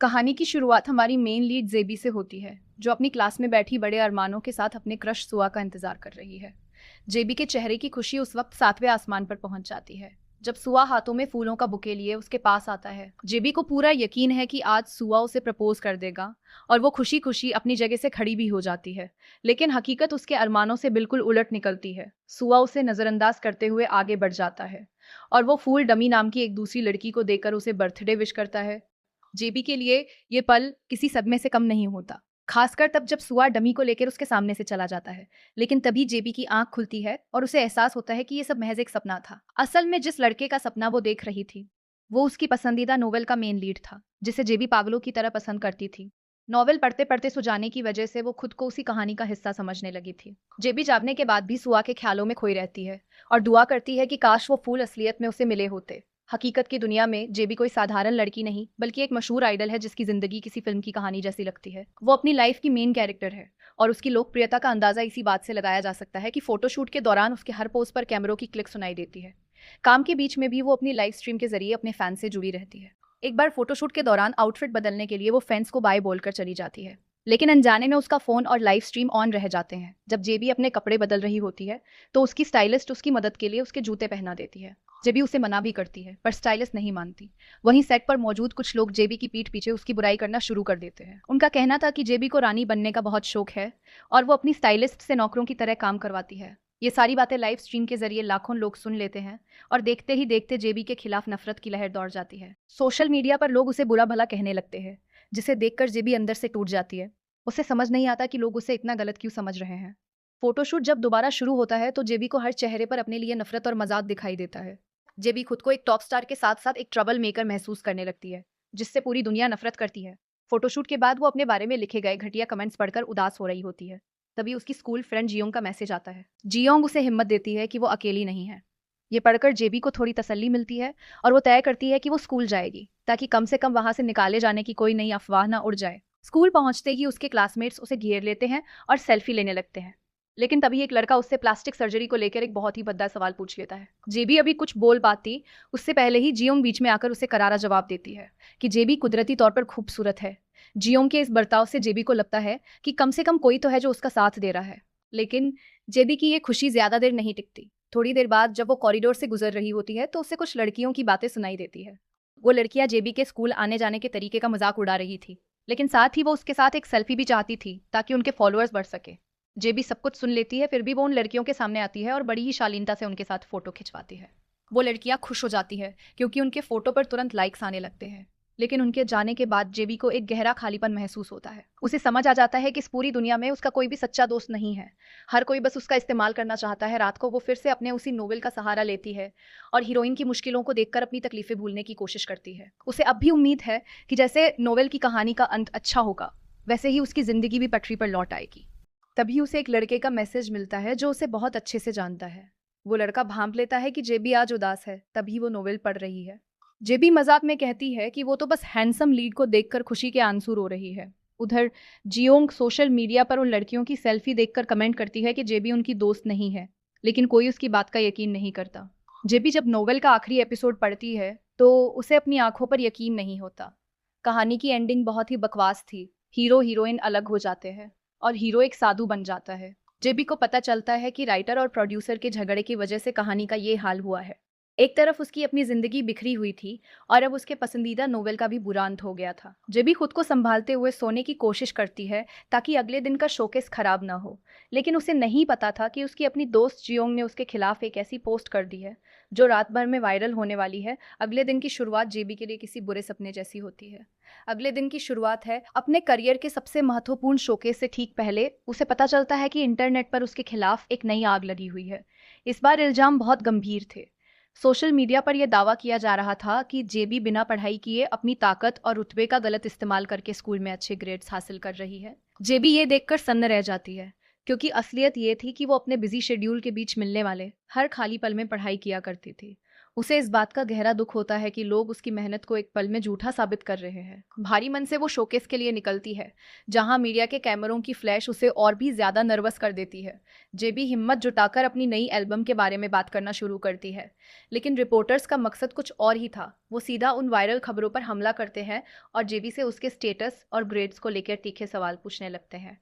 कहानी की शुरुआत हमारी मेन लीड जेबी से होती है, जो अपनी क्लास में बैठी बड़े अरमानों के साथ अपने क्रश सुआ का इंतजार कर रही है। जेबी के चेहरे की खुशी उस वक्त 7वें आसमान पर पहुंच जाती है जब सुआ हाथों में फूलों का बुके लिए उसके पास आता है। जेबी को पूरा यकीन है कि आज सुआ उसे प्रपोज कर देगा और वो खुशी खुशी अपनी जगह से खड़ी भी हो जाती है। लेकिन हकीकत उसके अरमानों से बिल्कुल उलट निकलती है। सुआ उसे नजरअंदाज करते हुए आगे बढ़ जाता है और वो फूल डमी नाम की एक दूसरी लड़की को देकर उसे बर्थडे विश करता है। जेबी के लिए ये पल किसी सदमे से कम नहीं होता, खासकर तब जब सुआ डमी को लेकर उसके सामने से चला जाता है। लेकिन तभी जेबी की आंख खुलती है और उसे एहसास होता है कि ये सब महज एक सपना था। असल में जिस लड़के का सपना वो देख रही थी वो उसकी पसंदीदा नोवेल का मेन लीड था, जिसे जेबी पागलों की तरह पसंद करती थी। नॉवेल पढ़ते पढ़ते सुजाने की वजह से वो खुद को उसी कहानी का हिस्सा समझने लगी थी। जेबी जागने के बाद भी सुआ के ख्यालों में खोई रहती है और दुआ करती है कि काश वो फूल असलियत में उसे मिले होते। हकीकत की दुनिया में जेबी कोई साधारण लड़की नहीं बल्कि एक मशहूर आइडल है जिसकी जिंदगी किसी फिल्म की कहानी जैसी लगती है। वो अपनी लाइफ की मेन कैरेक्टर है और उसकी लोकप्रियता का अंदाजा इसी बात से लगाया जा सकता है कि फोटोशूट के दौरान उसके हर पोज पर कैमरों की क्लिक सुनाई देती है। काम के बीच में भी वो अपनी लाइव स्ट्रीम के जरिए अपने फैन से जुड़ी रहती है। एक बार फोटोशूट के दौरान आउटफिट बदलने के लिए वो फैंस को बाय बोलकर चली जाती है, लेकिन अनजाने में उसका फोन और लाइव स्ट्रीम ऑन रह जाते हैं। जब जेबी अपने कपड़े बदल रही होती है तो उसकी स्टाइलिस्ट उसकी मदद के लिए उसके जूते पहना देती है। जेबी उसे मना भी करती है पर स्टाइलिस्ट नहीं मानती। वहीं सेट पर मौजूद कुछ लोग जेबी की पीठ पीछे उसकी बुराई करना शुरू कर देते हैं। उनका कहना था कि जेबी को रानी बनने का बहुत शौक है और वो अपनी स्टाइलिस्ट से नौकरों की तरह काम करवाती है। ये सारी बातें लाइव स्ट्रीम के जरिए लाखों लोग सुन लेते हैं और देखते ही देखते जेबी के खिलाफ नफरत की लहर दौड़ जाती है। सोशल मीडिया पर लोग उसे बुरा भला कहने लगते हैं, जिसे देखकर जेबी अंदर से टूट जाती है। उसे समझ नहीं आता कि लोग उसे इतना गलत क्यों समझ रहे हैं। फोटोशूट जब दोबारा शुरू होता है तो जेबी को हर चेहरे पर अपने लिए नफरत और मजाक दिखाई देता है। जेबी खुद को एक टॉप स्टार के साथ साथ एक ट्रबल मेकर महसूस करने लगती है, जिससे पूरी दुनिया नफरत करती है। फोटोशूट के बाद वो अपने बारे में लिखे गए घटिया कमेंट्स पढ़कर उदास हो रही होती है। तभी उसकी स्कूल फ्रेंड जियोंग का मैसेज आता है। जियोंग उसे हिम्मत देती है कि वो अकेली नहीं है। ये पढ़कर जेबी को थोड़ी तसल्ली मिलती है और वो तय करती है कि वो स्कूल जाएगी ताकि कम से कम वहां से निकाले जाने की कोई नई अफवाह ना उड़ जाए। स्कूल पहुंचते ही उसके क्लासमेट्स उसे घेर लेते हैं और सेल्फी लेने लगते हैं। लेकिन तभी एक लड़का उससे प्लास्टिक सर्जरी को लेकर एक बहुत ही भद्दा सवाल पूछ लेता है। जेबी अभी कुछ बोल पाती उससे पहले ही जियोंग बीच में आकर उसे करारा जवाब देती है कि जेबी कुदरती तौर पर खूबसूरत है। जियोंग के इस बर्ताव से जेबी को लगता है कि कम से कम कोई तो है जो उसका साथ दे रहा है। लेकिन जेबी की ये खुशी ज्यादा देर नहीं टिकती। थोड़ी देर बाद जब वो कॉरिडोर से गुजर रही होती है तो उसे कुछ लड़कियों की बातें सुनाई देती है। वो लड़कियां जेबी के स्कूल आने जाने के तरीके का मजाक उड़ा रही थी, लेकिन साथ ही वो उसके साथ एक सेल्फी भी चाहती थी ताकि उनके फॉलोअर्स बढ़ सके। जेबी सब कुछ सुन लेती है, फिर भी वो उन लड़कियों के सामने आती है और बड़ी ही शालीनता से उनके साथ फोटो खिंचवाती है। वो लड़कियां खुश हो जाती है क्योंकि उनके फोटो पर तुरंत लाइक्स आने लगते हैं। लेकिन उनके जाने के बाद जेबी को एक गहरा खालीपन महसूस होता है। उसे समझ आ जाता है कि इस पूरी दुनिया में उसका कोई भी सच्चा दोस्त नहीं है। हर कोई बस उसका इस्तेमाल करना चाहता है। रात को वो फिर से अपने उसी नोवेल का सहारा लेती है और हीरोइन की मुश्किलों को देखकर अपनी तकलीफें भूलने की कोशिश करती है। उसे अब भी उम्मीद है कि जैसे नोवेल की कहानी का अंत अच्छा होगा, वैसे ही उसकी जिंदगी भी पटरी पर लौट आएगी। तभी उसे एक लड़के का मैसेज मिलता है जो उसे बहुत अच्छे से जानता है। वो लड़का भांप लेता है कि जेबी आज उदास है, तभी वो नोवेल पढ़ रही है। जेबी मजाक में कहती है कि वो तो बस हैंडसम लीड को देखकर खुशी के आंसू रो रही है। उधर जियोंग सोशल मीडिया पर उन लड़कियों की सेल्फी देखकर कमेंट करती है कि जेबी उनकी दोस्त नहीं है, लेकिन कोई उसकी बात का यकीन नहीं करता। जेबी जब नोवेल का आखिरी एपिसोड पढ़ती है तो उसे अपनी आंखों पर यकीन नहीं होता। कहानी की एंडिंग बहुत ही बकवास थी। हीरो हीरोइन अलग हो जाते हैं और हीरो एक साधु बन जाता है। जेबी को पता चलता है कि राइटर और प्रोड्यूसर के झगड़े की वजह से कहानी का ये हाल हुआ है। एक तरफ उसकी अपनी जिंदगी बिखरी हुई थी और अब उसके पसंदीदा नोवेल का भी बुरा अंत हो गया था। जेबी खुद को संभालते हुए सोने की कोशिश करती है ताकि अगले दिन का शोकेस खराब ना हो। लेकिन उसे नहीं पता था कि उसकी अपनी दोस्त जियोंग ने उसके खिलाफ एक ऐसी पोस्ट कर दी है जो रात भर में वायरल होने वाली है। अगले दिन की शुरुआत जेबी के लिए किसी बुरे सपने जैसी होती है। अगले दिन की शुरुआत है अपने करियर के सबसे महत्वपूर्ण शोकेस से ठीक पहले उसे पता चलता है कि इंटरनेट पर उसके खिलाफ एक नई आग लगी हुई है। इस बार इल्जाम बहुत गंभीर थे। सोशल मीडिया पर यह दावा किया जा रहा था कि जेबी बिना पढ़ाई किए अपनी ताकत और रुतबे का गलत इस्तेमाल करके स्कूल में अच्छे ग्रेड्स हासिल कर रही है। जेबी ये देखकर सन्न रह जाती है क्योंकि असलियत ये थी कि वो अपने बिजी शेड्यूल के बीच मिलने वाले हर खाली पल में पढ़ाई किया करती थी। उसे इस बात का गहरा दुख होता है कि लोग उसकी मेहनत को एक पल में झूठा साबित कर रहे हैं। भारी मन से वो शोकेस के लिए निकलती है, जहां मीडिया के कैमरों की फ्लैश उसे और भी ज्यादा नर्वस कर देती है। जेबी हिम्मत जुटाकर अपनी नई एल्बम के बारे में बात करना शुरू करती है, लेकिन रिपोर्टर्स का मकसद कुछ और ही था। वो सीधा उन वायरल खबरों पर हमला करते हैं और जेबी से उसके स्टेटस और ग्रेड्स को लेकर तीखे सवाल पूछने लगते हैं।